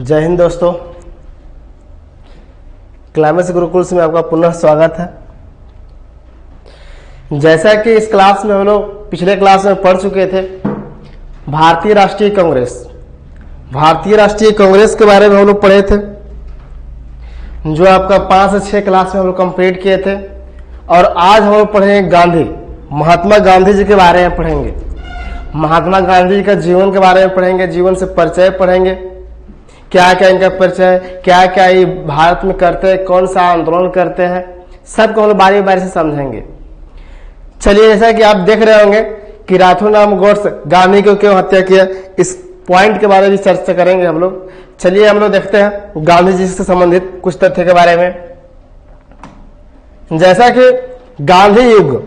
जय हिंद दोस्तों, क्लाइमेक्स गुरुकुल्स में आपका पुनः स्वागत है। जैसा कि इस क्लास में हम लोग पिछले क्लास में पढ़ चुके थे भारतीय राष्ट्रीय कांग्रेस के बारे में हम लोग पढ़े थे, जो आपका 5 से 6 क्लास में हम लोग कंप्लीट किए थे। और आज हम लोग पढ़ेंगे महात्मा गांधी जी के बारे में पढ़ेंगे। महात्मा गांधी जी का जीवन के बारे में पढ़ेंगे, जीवन से परिचय पढ़ेंगे, क्या क्या इनका परिचय, क्या क्या ये भारत में करते हैं, कौन सा आंदोलन करते हैं, सबको हम लोग बारी बारी से समझेंगे। चलिए, जैसा कि आप देख रहे होंगे कि राठौर नाम गोड्स गांधी को क्यों हत्या किया, इस पॉइंट के बारे में चर्चा करेंगे हम लोग। चलिए हम लोग देखते हैं गांधी जी से संबंधित कुछ तथ्य के बारे में। जैसा कि गांधी युग,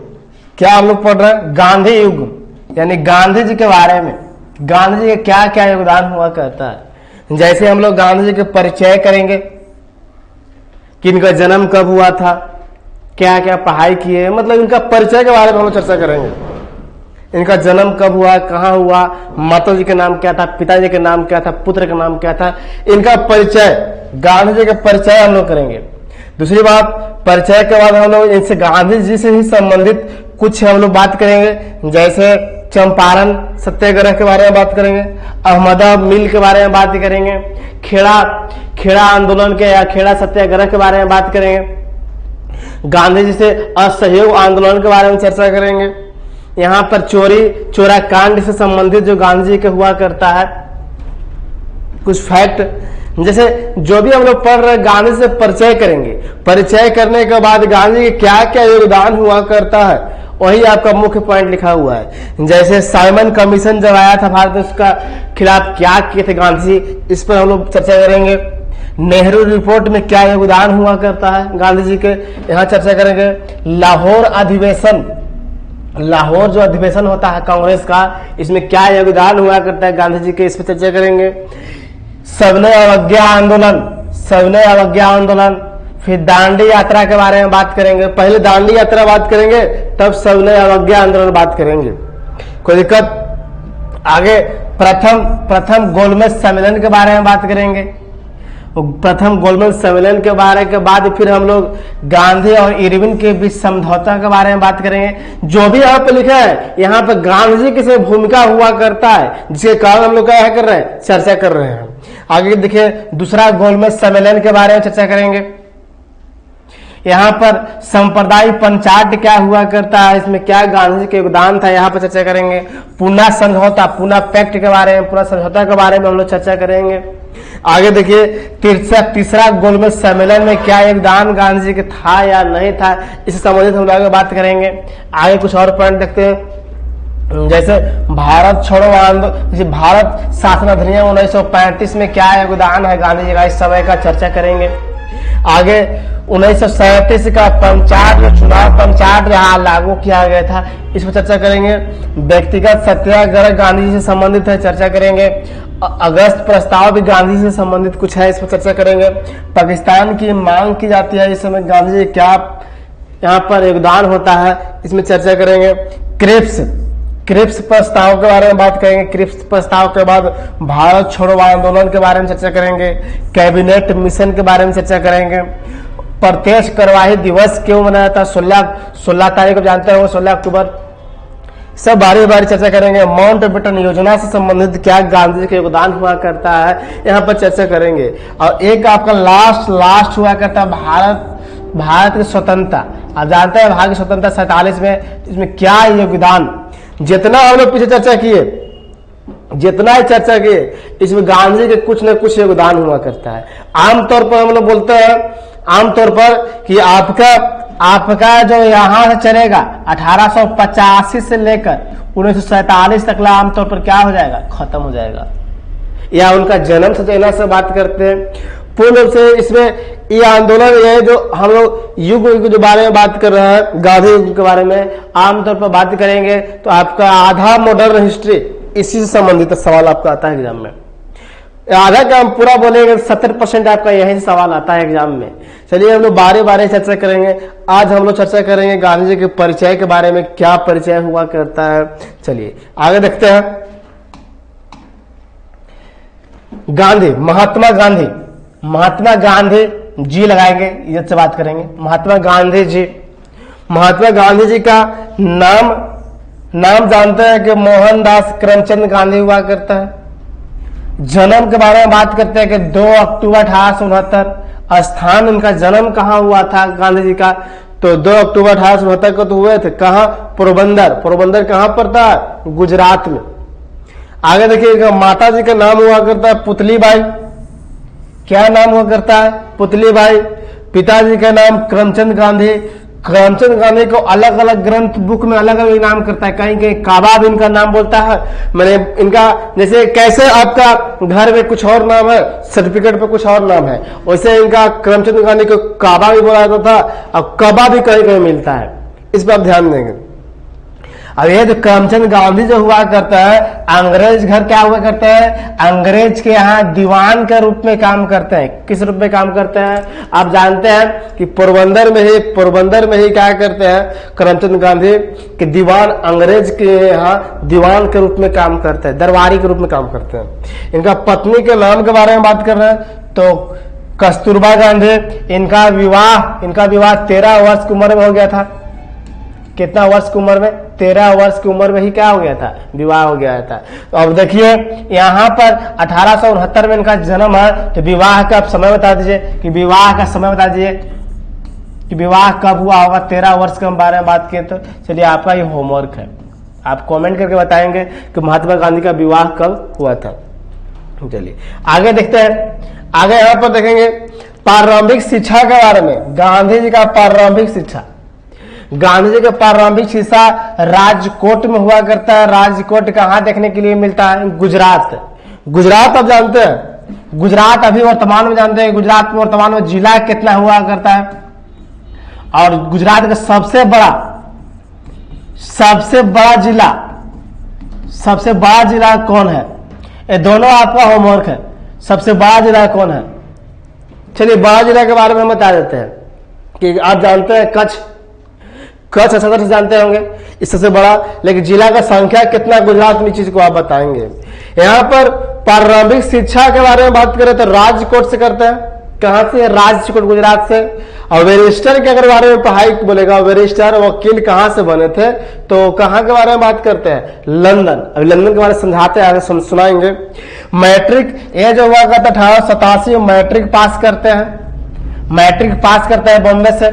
क्या हम लोग पढ़ रहे हैं, गांधी युग यानी गांधी जी के बारे में, गांधी जी का क्या क्या योगदान हुआ करता है। जैसे हम लोग गांधी जी के परिचय करेंगे कि इनका जन्म कब हुआ था, क्या क्या पढ़ाई किए, मतलब इनका परिचय के बारे में हम लोग चर्चा करेंगे। इनका जन्म कब हुआ, कहाँ हुआ, माता जी का नाम क्या था, पिताजी का नाम क्या था, पुत्र का नाम क्या था, इनका परिचय, गांधी जी का परिचय हम लोग करेंगे। दूसरी बात, परिचय के बाद हम लोग इनसे गांधी जी से ही संबंधित कुछ हम लोग बात करेंगे। जैसे चंपारण सत्याग्रह के बारे में बात करेंगे, अहमदा मिल के बारे में बात करेंगे, खेड़ा आंदोलन के या खेड़ा सत्याग्रह के बारे में बात करेंगे, गांधी जी से असहयोग आंदोलन के बारे में चर्चा करेंगे। यहाँ पर चोरा कांड से संबंधित जो गांधी जी के हुआ करता है कुछ फैक्ट, जैसे जो भी हम लोग पढ़ रहे गांधी से परिचय करेंगे। परिचय करने के बाद गांधी जी क्या क्या योगदान हुआ करता है वही आपका मुख्य पॉइंट लिखा हुआ है। जैसे साइमन कमीशन जब आया था भारत में, उसका खिलाफ क्या किए थे गांधी जी, इस पर हम लोग चर्चा करेंगे। नेहरू रिपोर्ट में क्या योगदान हुआ करता है गांधी जी के, यहाँ चर्चा करेंगे। लाहौर जो अधिवेशन होता है कांग्रेस का, इसमें क्या योगदान हुआ करता है गांधी जी के, इस पर चर्चा करेंगे। सविनय अवज्ञा आंदोलन, फिर दांडी यात्रा के बारे में बात करेंगे। पहले दांडी यात्रा बात करेंगे, तब सविनय अवज्ञा आंदोलन बात करेंगे, कोई दिक्कत। आगे प्रथम गोलमेज सम्मेलन के बारे में बात करेंगे। प्रथम गोलमेज सम्मेलन के बारे के बाद फिर हम लोग गांधी और इरविन के बीच समझौता के बारे में बात करेंगे। जो भी यहाँ पे लिखा है, यहाँ पे गांधी जी की भूमिका हुआ करता है, जिसके कारण हम लोग क्या कर रहे हैं, चर्चा कर रहे हैं। आगे देखिए, दूसरा गोलमेज सम्मेलन के बारे में चर्चा करेंगे। यहाँ पर सांप्रदायिक पंचायत क्या हुआ करता है, इसमें क्या गांधी जी का योगदान था, यहाँ पर चर्चा करेंगे। पूना समझौता, पूना पैक्ट के बारे में, पूरा समझौता के बारे में हम लोग चर्चा करेंगे। आगे देखिए, तीसरा गोलमेज सम्मेलन में क्या योगदान गांधी जी का था या नहीं था, इससे संबंधित हम लोग बात करेंगे। आगे कुछ और पॉइंट देखते हैं, जैसे भारत छोड़ो आंदोलन, जैसे भारत शासन अधिनियम 1935 में क्या योगदान है गांधी जी का, इस समय का चर्चा करेंगे। आगे 1937 का चुनाव पंचायत यहाँ लागू किया गया था, इस पर चर्चा करेंगे। व्यक्तिगत सत्याग्रह गांधी जी से संबंधित है, चर्चा करेंगे। अगस्त प्रस्ताव भी गांधी जी से संबंधित कुछ है, इस पर चर्चा करेंगे। पाकिस्तान की मांग की जाती है, इस समय गांधी जी क्या यहाँ पर योगदान होता है, इसमें चर्चा करेंगे। क्रिप्स प्रस्ताव के बारे में बात करेंगे। क्रिप्स प्रस्ताव के बाद भारत छोड़ो आंदोलन के बारे में चर्चा करेंगे। कैबिनेट मिशन के बारे में चर्चा करेंगे। प्रत्यक्ष कार्यवाही दिवस क्यों मनाया था, 16 तारीख को जानते हो, 16 अक्टूबर, सब बारी बारी चर्चा करेंगे। माउंटबेटन योजना से संबंधित क्या गांधी जी का योगदान हुआ करता है, यहाँ पर चर्चा करेंगे। और एक आपका लास्ट हुआ करता है भारत की स्वतंत्रता। आप जानते हैं भारत की स्वतंत्रता 47 में, इसमें क्या योगदान, जितना हम लोग पीछे चर्चा किए, जितना ही चर्चा किए, इसमें गांधी जी के कुछ न कुछ योगदान हुआ करता है। आमतौर पर हम लोग बोलते हैं आमतौर पर कि आपका जो यहाँ से चलेगा 1885 से लेकर 1947 तक आमतौर पर क्या हो जाएगा, खत्म हो जाएगा, या उनका जन्म से बात करते हैं। पूर्ण रूप से इसमें ये आंदोलन, ये जो हम लोग युग के बारे में बात कर रहे हैं, गांधी युग के बारे में आमतौर पर बात करेंगे, तो आपका आधा मॉडर्न हिस्ट्री इसी से संबंधित सवाल आपका आता है एग्जाम में। आधा का हम पूरा बोलेंगे, 70% आपका यही सवाल आता है एग्जाम में। चलिए हम लोग बारे बारे चर्चा करेंगे। आज हम लोग चर्चा करेंगे गांधी जी के परिचय के बारे में, क्या परिचय हुआ करता है। चलिए आगे देखते हैं। गांधी, महात्मा गांधी, महात्मा गांधी जी लगाएंगे, इज्जत से बात करेंगे। महात्मा गांधी जी, महात्मा गांधी जी का नाम जानते हैं कि मोहनदास करमचंद गांधी हुआ करता है। जन्म के बारे में बात करते हैं कि 2 अक्टूबर 1869। स्थान इनका जन्म कहाँ हुआ था गांधी जी का, तो 2 अक्टूबर 1869 को तो हुए थे। कहाँ? पोरबंदर। पोरबंदर कहाँ पर था? गुजरात में। आगे देखिएगा, माता जी का नाम हुआ करता है पुतली बाई। क्या नाम हुआ करता है? पुतली बाई। पिताजी का नाम करमचंद गांधी। करमचंद गांधी को अलग अलग ग्रंथ बुक में अलग अलग नाम करता है, कहीं कहीं काबा भी इनका नाम बोलता है। मैंने इनका, जैसे कैसे आपका घर में कुछ और नाम है, सर्टिफिकेट पे कुछ और नाम है, वैसे इनका करमचंद गांधी को काबा भी बोला जाता था और कबा भी कहीं कहीं मिलता है। इस पर आप ध्यान देंगे। अब ये जो करमचंद गांधी जो हुआ करता है, अंग्रेज घर क्या हुआ करता है? अंग्रेज के यहाँ दीवान के रूप में काम करते हैं। किस रूप में काम करते हैं? आप जानते हैं कि पोरबंदर में ही क्या करते हैं? करमचंद गांधी के दीवान, अंग्रेज के यहाँ दीवान के रूप में काम करते हैं, दरबारी के रूप में काम करते हैं। इनका पत्नी के नाम के बारे में बात कर रहे हैं तो कस्तूरबा गांधी। इनका विवाह 13 वर्ष की उम्र में हो गया था। कितना वर्ष की उम्र में? 13 वर्ष की उम्र में ही क्या हो गया था? विवाह हो गया था। तो अब देखिए यहाँ पर 1869 में इनका जन्म है, तो विवाह का समय बता दीजिए कि विवाह का समय बता दीजिए कि विवाह कब हुआ होगा। 13 वर्ष के बारे में बात किए तो चलिए आपका ये होमवर्क है, आप कमेंट करके बताएंगे कि महात्मा गांधी का विवाह कब हुआ था। चलिए आगे देखते हैं। आगे यहाँ पर देखेंगे प्रारंभिक शिक्षा के बारे में। गांधी जी का प्रारंभिक शिक्षा, गांधी जी का प्रारंभिक शिक्षा राजकोट में हुआ करता है। राजकोट कहाँ देखने के लिए मिलता है? गुजरात। गुजरात आप जानते हैं, गुजरात अभी वर्तमान में जानते हैं, गुजरात में वर्तमान में जिला कितना हुआ करता है। और गुजरात का सबसे बड़ा जिला कौन है? ये दोनों आपका होमवर्क है। सबसे बड़ा जिला कौन है? चलिए बड़ा जिला के बारे में हम बता देते हैं कि आप जानते हैं कच्छ अच्छा से जानते होंगे, इससे बड़ा, लेकिन जिला का संख्या कितना गुजरात में, चीज को आप बताएंगे। यहाँ पर प्रारंभिक शिक्षा के बारे में बात करें तो राजकोट से करते हैं। कहां से? राजकोट, गुजरात से। और बैरिस्टर के अगर बारे में पढ़ाई बोलेगा, बैरिस्टर वकील कहां से बने थे तो कहां के बारे में बात करते हैं? लंदन। अभी लंदन के बारे में समझाते हैं, आगे सुनाएंगे। मैट्रिक ये जो हुआ करता 1887 में मैट्रिक पास करते हैं बॉम्बे से।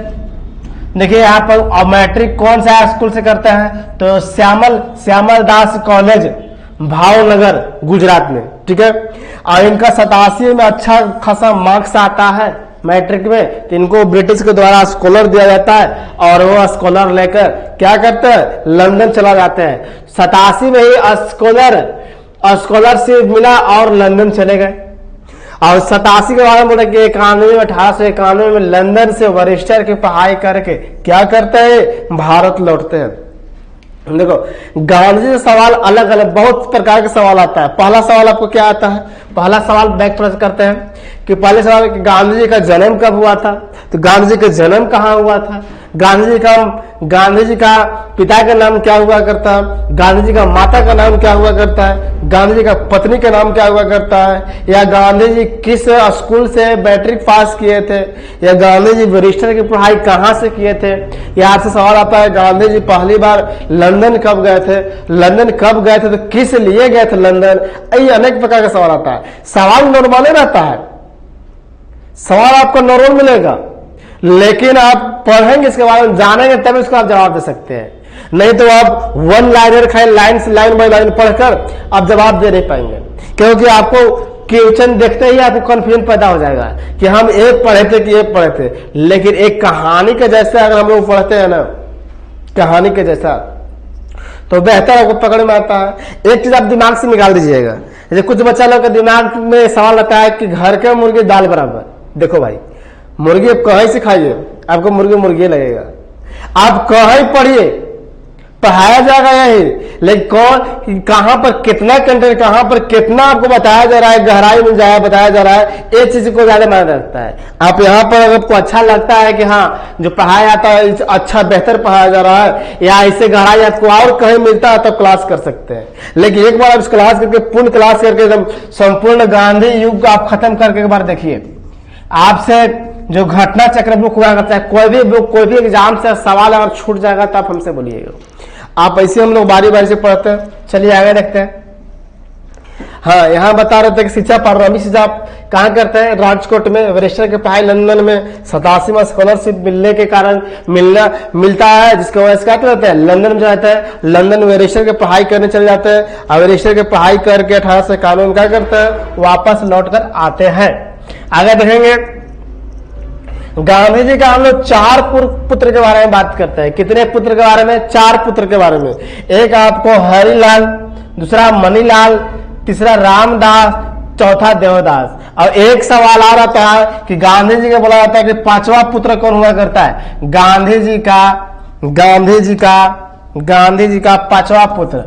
देखिए यहाँ पर मैट्रिक कौन सा स्कूल से करते हैं तो श्यामल दास कॉलेज भावनगर गुजरात में, ठीक है। और इनका 87 में अच्छा खासा मार्क्स आता है मैट्रिक में, तो इनको ब्रिटिश के द्वारा स्कॉलर दिया जाता है और वो स्कॉलर लेकर क्या करते हैं? लंदन चला जाते हैं। 87 में ही स्कॉलरशिप मिला और लंदन चले गए। और 87 के बारे में बोले कि 1891 में लंदन से बैरिस्टर की पढ़ाई करके क्या करते हैं? भारत लौटते हैं। देखो गांधी जी सवाल अलग अलग बहुत प्रकार के सवाल आता है। पहला सवाल आपको क्या आता है? पहला सवाल बैक थोड़ा करते हैं कि पहले सवाल कि गांधी जी का जन्म कब हुआ था, तो गांधी जी का जन्म कहाँ हुआ था, गांधी जी का पिता का नाम क्या हुआ करता है, गांधी जी का माता का नाम क्या हुआ करता है, गांधी जी का पत्नी का नाम क्या हुआ करता है, या गांधी जी किस स्कूल से मैट्रिक पास किए थे, या गांधी जी बैरिस्टर की पढ़ाई कहाँ से किए थे। या आपसे सवाल आता है गांधी जी पहली बार लंदन कब गए थे, तो किस लिए गए थे लंदन। ये अनेक प्रकार का सवाल आता है। सवाल नॉर्मल रहता है, सवाल आपको नॉर्मल मिलेगा, लेकिन आप पढ़ेंगे इसके बारे में, जानेंगे तब इसको आप जवाब दे सकते हैं। नहीं तो आप वन लाइनर खाए लाइन बाय लाइन पढ़कर आप जवाब दे नहीं पाएंगे, क्योंकि आपको क्वेश्चन देखते ही आपको कंफ्यूजन पैदा हो जाएगा कि हम एक पढ़े थे कि एक पढ़े थे। लेकिन एक कहानी के जैसे अगर हम लोग पढ़ते हैं ना, कहानी के जैसा, तो बेहतर आपको पकड़ में आता है। एक चीज आप दिमाग से निकाल दीजिएगा। जैसे कुछ बच्चा लोग के दिमाग में सवाल आता है कि घर के मुर्गे दाल बराबर। देखो भाई, मुर्गी कहीं से खाइए आपको मुर्गी लगेगा, आप कहीं पढ़ाया जाएगा यही, लेकिन कौन कहां पर कितना कंटेंट, कहां पर कितना आपको बताया जा रहा है, गहराई में जाए बताया जा रहा है, ये चीज को ज्यादा मायने रखता है। आप यहाँ पर अगर आपको अच्छा लगता है कि हाँ जो पढ़ाया जाता है अच्छा बेहतर पढ़ाया जा रहा है, या इससे गहराई आपको और कहीं मिलता है, तो क्लास कर सकते हैं। लेकिन एक बार आप इस क्लास करके पूर्ण क्लास करके एकदम संपूर्ण गांधी युग को आप खत्म करके एक बार देखिए, आपसे जो घटना चक्र बुक हुआ करता है, कोई भी बुक कोई भी एग्जाम से सवाल अगर छूट जाएगा तो आप हमसे बोलिएगा। आप ऐसे हम लोग बारी बारी से पढ़ते हैं। चलिए आगे देखते हैं। हाँ, यहाँ बता रहे थे कि शिक्षा पारिश्रमिक शिक्षा आप कहाँ करते हैं, राजकोट में। वरिष्ठ के पढ़ाई लंदन में 87वां स्कॉलरशिप मिलने के कारण मिलता है, जिसका वजह से क्या रहता है, लंदन में जाता है। लंदन में वरिष्ठ के पढ़ाई करने चले जाते हैं, और वरिष्ठ के पढ़ाई करके 1891 में क्या करते हैं, वापस लौट कर आते हैं। आगे देखेंगे, गांधी जी का हम लोग 4 पुत्र के बारे में बात करते हैं। कितने पुत्र के बारे में, 4 पुत्र के बारे में। एक आपको हरिलाल, दूसरा मणिलाल, तीसरा रामदास, चौथा देवदास। और एक सवाल आ रहा है कि गांधी जी का बोला जाता है कि 5वां पुत्र कौन हुआ करता है, गांधी जी का 5वां पुत्र,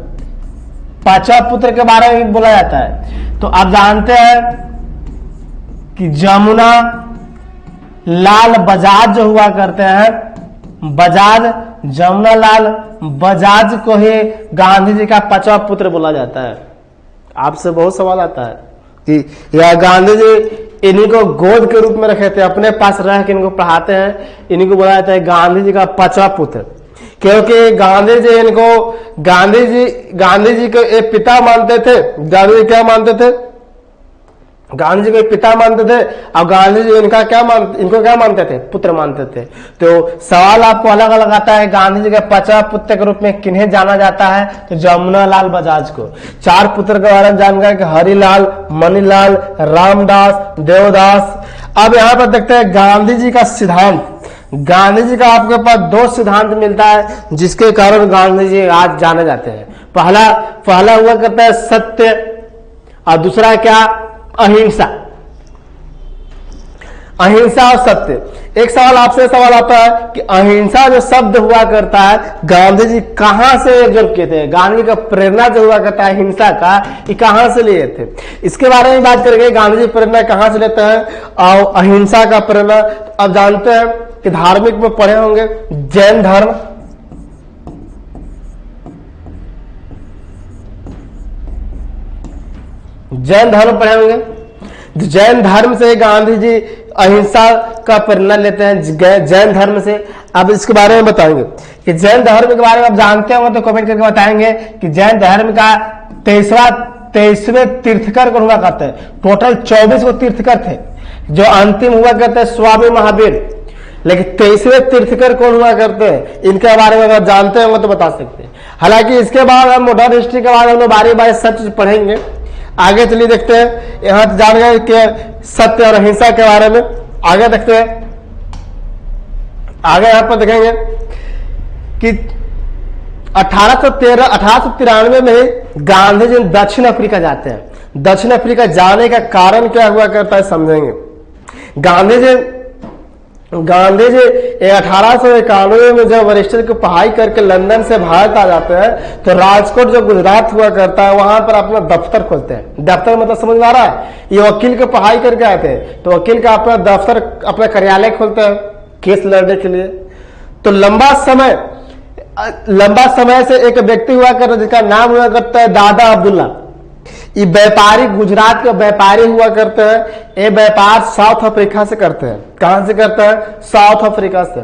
5वां पुत्र के बारे में बोला जाता है। तो आप जानते हैं कि जमुना लाल बजाज जो हुआ करते हैं, बजाज, जमुना लाल बजाज को ही गांधी जी का 5वां पुत्र बोला जाता है। आपसे बहुत सवाल आता है कि या गांधी जी इन्हीं को गोद के रूप में रखे थे, अपने पास रह के इनको पढ़ाते हैं, इन्हीं को बोला जाता है गांधी जी का 5वां पुत्र। क्योंकि गांधी जी को एक पिता मानते थे। गांधी जी क्या मानते थे, गांधी जी को पिता मानते थे, और गांधी जी इनको क्या मानते थे, पुत्र मानते थे। तो सवाल आपको अलग अलग आता है, गांधी जी के 5वां पुत्र के रूप में किन्हें जाना जाता है, तो जमुना लाल बजाज को। 4 पुत्र के बारे में जानकारी कि हरिलाल, मणिलाल, रामदास, देवदास। अब यहाँ पर देखते हैं गांधी जी का सिद्धांत। गांधी जी का आपके पास 2 सिद्धांत मिलता है, जिसके कारण गांधी जी आज जाने जाते हैं। पहला हुआ करता है सत्य, और दूसरा क्या, अहिंसा। अहिंसा और सत्य। एक सवाल आपसे सवाल आता है कि अहिंसा जो शब्द हुआ करता है, गांधी जी कहां से जब किए थे, गांधी का प्रेरणा जो हुआ करता है हिंसा का, ये कहां से लिए थे, इसके बारे में बात करेंगे। गांधी जी प्रेरणा कहां से लेते हैं, और अहिंसा का प्रेरणा। अब जानते हैं कि धार्मिक में पढ़े होंगे, जैन धर्म, जैन धर्म पढ़े होंगे। जैन धर्म से गांधी जी अहिंसा का प्रेरणा लेते हैं, जैन धर्म से। अब इसके बारे में बताएंगे कि जैन धर्म के बारे में आप जानते हो तो कमेंट करके बताएंगे कि जैन धर्म का 23वें तीर्थकर कौन हुआ करते हैं। टोटल 24 को तीर्थकर थे, जो अंतिम हुआ करते हैं स्वामी महावीर। लेकिन 23वें तीर्थकर कौन हुआ करते हैं, इनके बारे में अगर जानते होंगे तो बता सकते हैं। हालांकि इसके बाद हम मॉडर्न हिस्ट्री के बाद हम लोग बारी बारी सब चीज पढ़ेंगे। आगे चलिए देखते हैं, यहां जान गए कि सत्य और अहिंसा के बारे में। आगे देखते हैं, आगे यहां पर देखेंगे कि 1893 में गांधी जी दक्षिण अफ्रीका जाते हैं। दक्षिण अफ्रीका जाने का कारण क्या हुआ करता है समझेंगे। गांधी जी 1891 में जब वरिष्ठ की पढ़ाई करके लंदन से भारत आ जाते हैं, तो राजकोट जो गुजरात हुआ करता है, वहां पर अपना दफ्तर खोलते हैं। दफ्तर मतलब समझ में आ रहा है, ये वकील की पढ़ाई करके आए थे, तो वकील का अपना दफ्तर, अपना कार्यालय खोलते हैं केस लड़ने के लिए। तो लंबा समय से एक व्यक्ति हुआ करता जिसका नाम हुआ करता है दादा अब्दुल्ला। ये व्यापारी, गुजरात के व्यापारी हुआ करते हैं। ये व्यापार साउथ अफ्रीका से करते हैं। कहां से करते हैं, साउथ अफ्रीका से।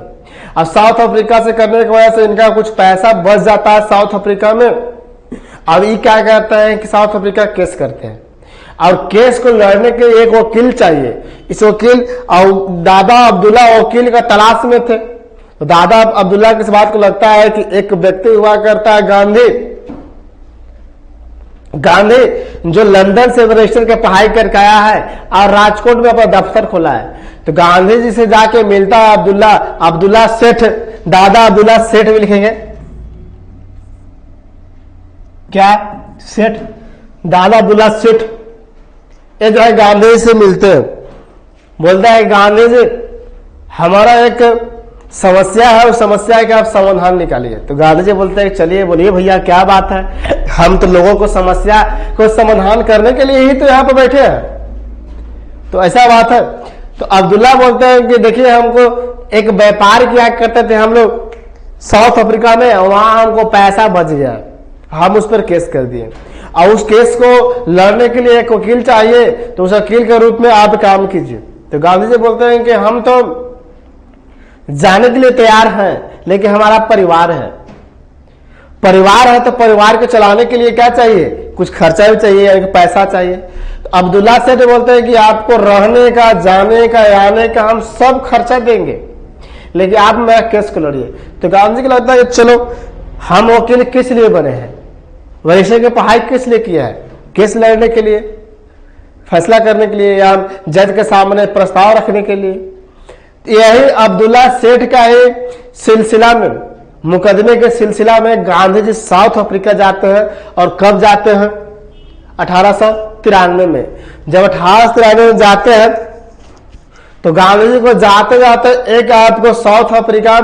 और साउथ अफ्रीका से करने की वजह से इनका कुछ पैसा बच जाता है साउथ अफ्रीका में। अब ये क्या कहते हैं कि साउथ अफ्रीका केस करते हैं, और केस को लड़ने के लिए एक वकील चाहिए। इस वकील और दादा अब्दुल्ला वकील का तलाश में थे। तो दादा अब्दुल्ला की इस बात को लगता है कि एक व्यक्ति हुआ करता है गांधी जो लंदन से रजिस्टर के पढ़ाई करके आया है और राजकोट में अपना दफ्तर खोला है। तो गांधी जी से जाके मिलता है अब्दुल्ला सेठ, दादा अब्दुल्ला सेठ भी लिखेंगे, क्या सेठ, दादा अब्दुल्ला सेठ। ये जो है गांधी जी से मिलते हैं, बोलता है गांधी जी हमारा एक समस्या है, उस समस्या का आप समाधान निकालिए। तो गांधी जी बोलते हैं चलिए बोलिए भैया क्या बात है, हम तो लोगों को समस्या को समाधान करने के लिए ही तो यहाँ पर बैठे हैं, तो ऐसा बात है। तो अब्दुल्ला बोलते हैं कि देखिए हमको एक व्यापार किया करते थे हम लोग साउथ अफ्रीका में, वहां हमको पैसा बच गया, हम उस पर केस कर दिए, और उस केस को लड़ने के लिए एक वकील चाहिए, तो उस वकील के रूप में आप काम कीजिए। तो गांधी जी बोलते हैं कि हम तो जाने के लिए तैयार हैं, लेकिन हमारा परिवार है, परिवार है तो परिवार को चलाने के लिए क्या चाहिए, कुछ खर्चा भी चाहिए, एक पैसा चाहिए। तो अब्दुल्ला सेठ बोलते हैं कि आपको रहने का, जाने का, आने का हम सब खर्चा देंगे, लेकिन आप मेरा केस को लड़िए। तो गांधी जी को लगता है कि चलो हम वकील किस लिए बने हैं, वैसे की पढ़ाई किस लिए किया है, केस लड़ने के लिए, फैसला करने के लिए, या जज के सामने प्रस्ताव रखने के लिए। यही अब्दुल्ला सेठ का ही सिलसिला में, मुकदमे के सिलसिला में गांधी जी साउथ अफ्रीका जाते हैं। और कब जाते हैं, 1893 में। जब 1893 में जाते हैं तो गांधी जी को जाते जाते एक आपको साउथ अफ्रीका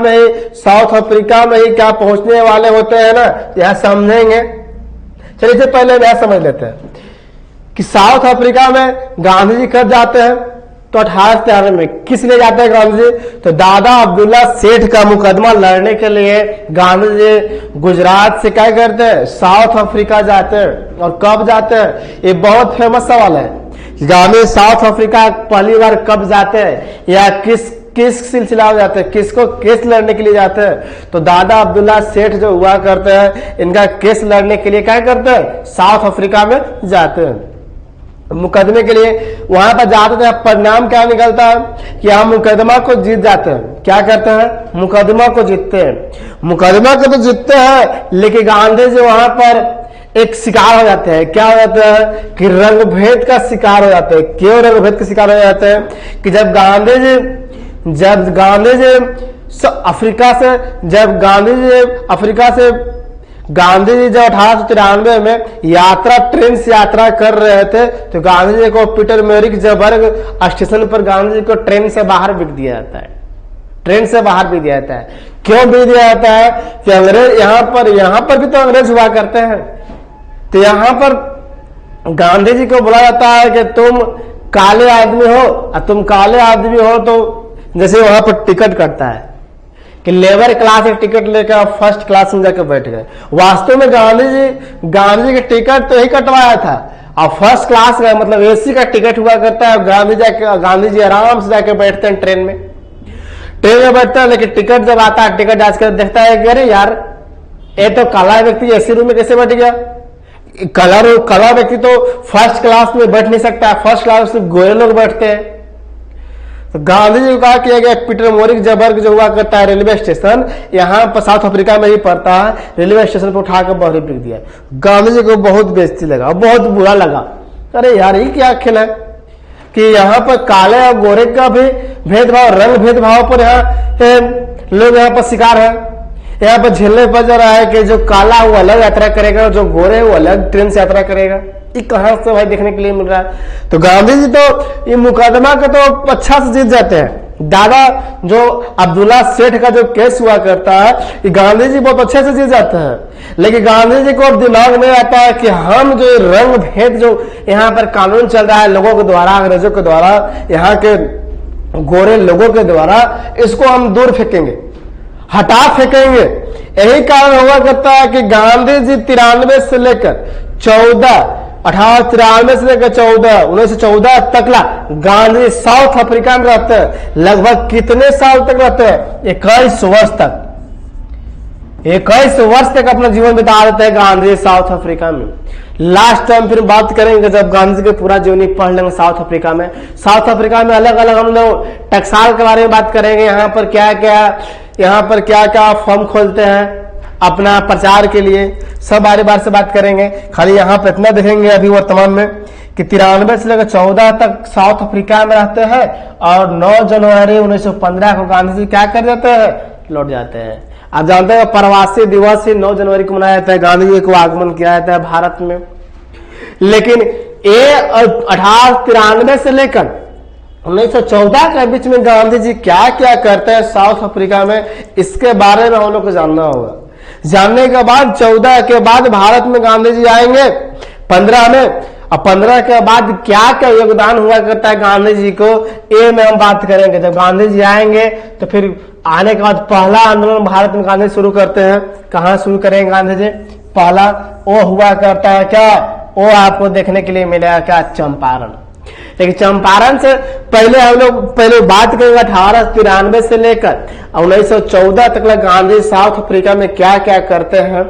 में ही क्या पहुंचने वाले होते हैं ना, यह समझेंगे। चलिए पहले यह समझ लेते हैं कि साउथ अफ्रीका में गांधी जी कब जाते हैं। तो 1893 में किस लिए जाते हैं गांधी जी, तो दादा अब्दुल्ला सेठ का मुकदमा लड़ने के लिए गांधी जी गुजरात से क्या करते हैं, साउथ अफ्रीका जाते हैं। और कब जाते हैं, ये बहुत फेमस सवाल है, गांधी साउथ अफ्रीका पहली बार कब जाते हैं, या किस सिलसिला में जाते हैं, किसको केस लड़ने के लिए जाते हैं। तो दादा अब्दुल्ला सेठ जो हुआ करते हैं, इनका केस लड़ने के लिए क्या करते हैं, साउथ अफ्रीका में जाते हैं मुकदमे के लिए। वहां पर जाते थे, परिणाम क्या निकलता है कि हम मुकदमा को जीत जाते हैं। क्या करते हैं, मुकदमा को जीतते हैं, मुकदमा को तो जीतते हैं, लेकिन गांधी जी वहां पर एक शिकार हो जाते हैं। क्या हो जाता है कि रंग भेद का शिकार हो जाते हैं। क्यों रंग भेद का शिकार हो जाते हैं कि जब गांधी जी गांधी जी जब 1893 में ट्रेन से यात्रा कर रहे थे, तो गांधी जी को पीटरमैरिट्जबर्ग स्टेशन पर गांधी जी को ट्रेन से बाहर बिक दिया जाता है, ट्रेन से बाहर बिक दिया जाता है। क्यों बिक दिया जाता है कि अंग्रेज यहाँ पर भी तो अंग्रेज हुआ करते हैं। तो यहाँ पर गांधी जी को बोला जाता है कि तुम काले आदमी हो, और तुम काले आदमी हो तो जैसे वहां पर टिकट कटता है कि लेबर क्लास का टिकट लेकर फर्स्ट क्लास में जाकर बैठ गए। वास्तव में गांधी जी का टिकट तो ही कटवाया था, और फर्स्ट क्लास का मतलब एसी का टिकट हुआ करता है। गांधी जी आराम से जाकर बैठते हैं ट्रेन में बैठते हैं, लेकिन टिकट जब आता है, टिकट जाकर देखता है कि अरे यार ये तो काला व्यक्ति एसी रूम में कैसे बैठ गया, काला व्यक्ति तो फर्स्ट क्लास में बैठ नहीं सकता, फर्स्ट क्लास में सिर्फ गोरे लोग बैठते हैं। तो गांधी जी को कहा किया गया पीटरमैरिट्जबर्ग जो हुआ करता है रेलवे स्टेशन, यहाँ पर साउथ अफ्रीका में ही पड़ता है, रेलवे स्टेशन पर उठाकर बाहर फेंक दिया। गांधी जी को बहुत बेइज्जती लगा, बहुत बुरा लगा। अरे यार ये क्या खेल है कि यहाँ पर काले और गोरे का भी भेदभाव, रंग भेदभाव पर यहाँ लोग यहाँ पर शिकार है। यहाँ पर झेलने पड़ जा रहा है कि जो काला वो अलग यात्रा करेगा और जो गोरे वो अलग ट्रेन से यात्रा करेगा। ये कहां से भाई देखने के लिए मिल रहा है। तो गांधी जी तो ये मुकदमा को तो अच्छा से जीत जाते हैं। दादा जो अब्दुल्ला सेठ का जो केस हुआ करता है, ये गांधी जी बहुत अच्छे से जीत जाते हैं, लेकिन गांधी जी को अब दिमाग में आता है कि हम जो रंग भेद जो यहाँ पर कानून चल रहा है लोगों के द्वारा, अंग्रेजों के द्वारा, यहाँ के गोरे लोगों के द्वारा, इसको हम दूर फेंकेंगे, हटा फेंकेंगे। यही कारण हुआ करता है कि गांधी जी 93 से लेकर 1914 तकला गांधी साउथ अफ्रीका में रहते हैं। लगभग कितने साल तक रहते हैं, 21 वर्ष तक, 21 वर्ष तक अपना जीवन बिता देते हैं गांधी साउथ अफ्रीका में। लास्ट टाइम फिर बात करेंगे जब गांधी जी के पूरा जीवनी पढ़ लेंगे साउथ अफ्रीका में। साउथ अफ्रीका में अलग अलग हम लोग टकसाल के बारे में बात करेंगे, यहाँ पर क्या क्या फर्म खोलते हैं अपना प्रचार के लिए, सब बारे बार से बात करेंगे। खाली यहाँ पर इतना देखेंगे अभी वर्तमान में कि 93 से लेकर 14 तक साउथ अफ्रीका में रहते हैं, और 9 जनवरी 1915 को गांधी जी क्या कर जाते हैं, लौट जाते हैं। आप जानते हैं प्रवासी दिवस ही 9 जनवरी को मनाया जाता है, गांधी जी को आगमन किया जाता है भारत में। लेकिन ये 1893 से लेकर 1914 के बीच में गांधी जी क्या क्या करते हैं साउथ अफ्रीका में, इसके बारे में हम लोग को जानना होगा। जानने के बाद 14 के बाद भारत में गांधी जी आएंगे 15 में, और 15 के बाद क्या क्या योगदान हुआ करता है गांधी जी को, ये में हम बात करेंगे। जब गांधी जी आएंगे तो फिर आने के बाद पहला आंदोलन भारत में गांधी शुरू करते हैं। कहाँ शुरू करेंगे गांधी जी? पहला वो हुआ करता है क्या, वो आपको देखने के लिए मिलेगा क्या, चंपारण। लेकिन चंपारण से पहले हम लोग बात करेंगे 1893 से लेकर 1914 तक गांधी साउथ अफ्रीका में क्या क्या करते हैं,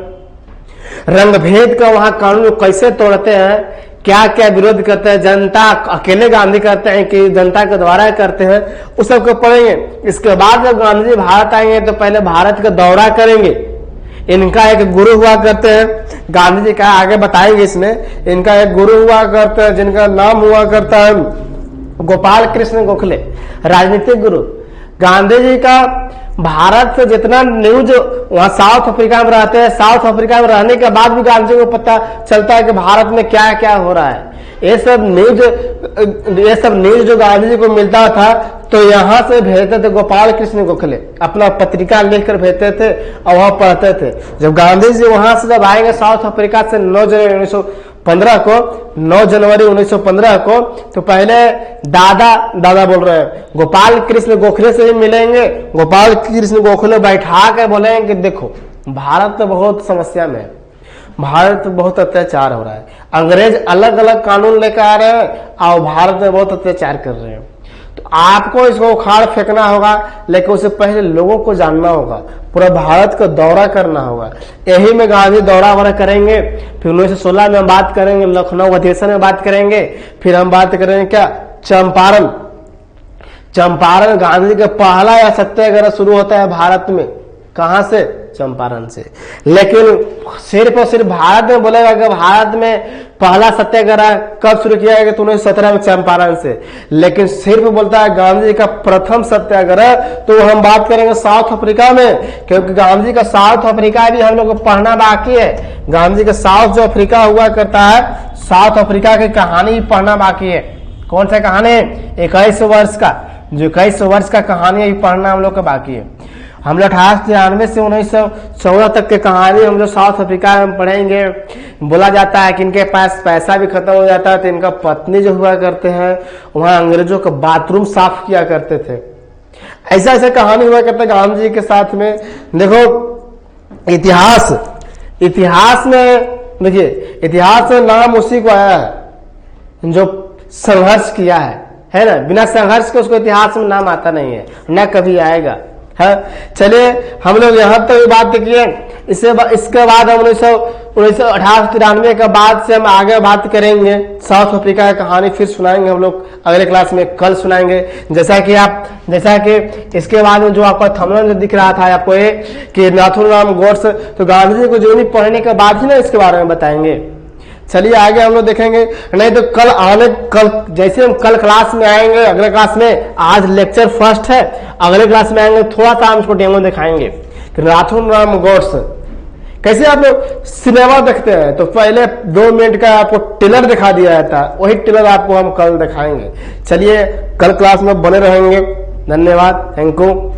रंग भेद का वहां कानून कैसे तोड़ते हैं, क्या क्या विरोध करते हैं, जनता अकेले गांधी करते हैं कि जनता के द्वारा करते हैं, उस सबको पढ़ेंगे। इसके बाद जब गांधी जी भारत आएंगे तो पहले भारत का दौरा करेंगे। इनका एक गुरु हुआ करते हैं, गांधी जी का आगे बताएंगे इसमें। इनका एक गुरु हुआ करते हैं जिनका नाम हुआ करता है गोपाल कृष्ण गोखले, राजनीतिक गुरु। गांधी जी का भारत से जितना न्यूज वहां साउथ अफ्रीका में रहते हैं, साउथ अफ्रीका में रहने के बाद भी गांधी जी को पता चलता है कि भारत में क्या क्या हो रहा है। ये सब न्यूज जो गांधी जी को मिलता था तो यहाँ से भेजते थे गोपाल कृष्ण गोखले, अपना पत्रिका लिखकर भेजते थे और वहां पढ़ते थे। जब गांधी जी वहां से जब आएंगे साउथ अफ्रीका से 9 जनवरी 1915 को, तो पहले दादा बोल रहे हैं गोपाल कृष्ण गोखले से ही मिलेंगे। गोपाल कृष्ण गोखले बैठा के बोलेंगे कि देखो भारत तो बहुत समस्या में है, भारत में बहुत अत्याचार हो रहा है, अंग्रेज अलग अलग कानून लेकर आ रहे हैं और भारत में बहुत अत्याचार कर रहे हैं, तो आपको इसको उखाड़ फेंकना होगा। लेकिन उससे पहले लोगों को जानना होगा, पूरा भारत का दौरा करना होगा। यही में गांधी दौरा वरा करेंगे। फिर 1916 में हम बात करेंगे लखनऊ अधिवेशन में बात करेंगे। फिर हम बात करेंगे क्या, चंपारण गांधी जी का पहला या सत्याग्रह शुरू होता है भारत में। कहां से? चंपारण से। लेकिन सिर्फ और सिर्फ भारत में बोलेगा कि भारत में पहला सत्याग्रह कब शुरू किया गया, तो 1917 में चंपारण से। लेकिन सिर्फ बोलता है गांधी जी का प्रथम सत्याग्रह, तो हम बात करेंगे साउथ अफ्रीका में, क्योंकि गांधी जी का साउथ अफ्रीका भी हम लोग को पढ़ना बाकी है। गांधी जी का साउथ जो अफ्रीका हुआ करता है, साउथ अफ्रीका की कहानी भी पढ़ना बाकी है। कौन सा कहानी? 21 वर्ष का, जो 21 वर्ष का कहानी अभी पढ़ना हम लोग का बाकी है। हम लोग 1893 से 1914 तक की कहानी हम लोग साउथ अफ्रीका में पढ़ेंगे। बोला जाता है कि इनके पास पैसा भी खत्म हो जाता है, तो इनका पत्नी जो हुआ करते हैं वहां अंग्रेजों का बाथरूम साफ किया करते थे। ऐसा ऐसा कहानी हुआ करता है गांधी जी के साथ में। देखो इतिहास में देखिए, इतिहास में नाम उसी को आया है जो संघर्ष किया है ना। बिना संघर्ष के उसको इतिहास में नाम आता नहीं है, न कभी आएगा। है चलिए हम लोग यहाँ तक बात किए। इसके बाद हम 1893 के बाद से हम आगे बात करेंगे साउथ अफ्रीका की कहानी। फिर सुनाएंगे हम लोग अगले क्लास में, कल सुनाएंगे। जैसा कि इसके बाद में जो आपका थंबनेल दिख रहा था आपको ये कि नाथूराम गोड्से, तो गांधी जी को जीवनी पढ़ने के बाद ही ना इसके बारे में बताएंगे। चलिए आगे हम लोग देखेंगे, नहीं तो कल जैसे हम कल क्लास में आएंगे, अगले क्लास में, आज लेक्चर फर्स्ट है, अगले क्लास में आएंगे थोड़ा सा हम इसको डेमो दिखाएंगे कि नाथूराम गोड्से कैसे। आप लोग सिनेमा देखते हैं तो पहले 2 मिनट का आपको टेलर दिखा दिया जाता है, वही टेलर आपको हम कल दिखाएंगे। चलिए कल क्लास में बने रहेंगे। धन्यवाद, थैंक यू।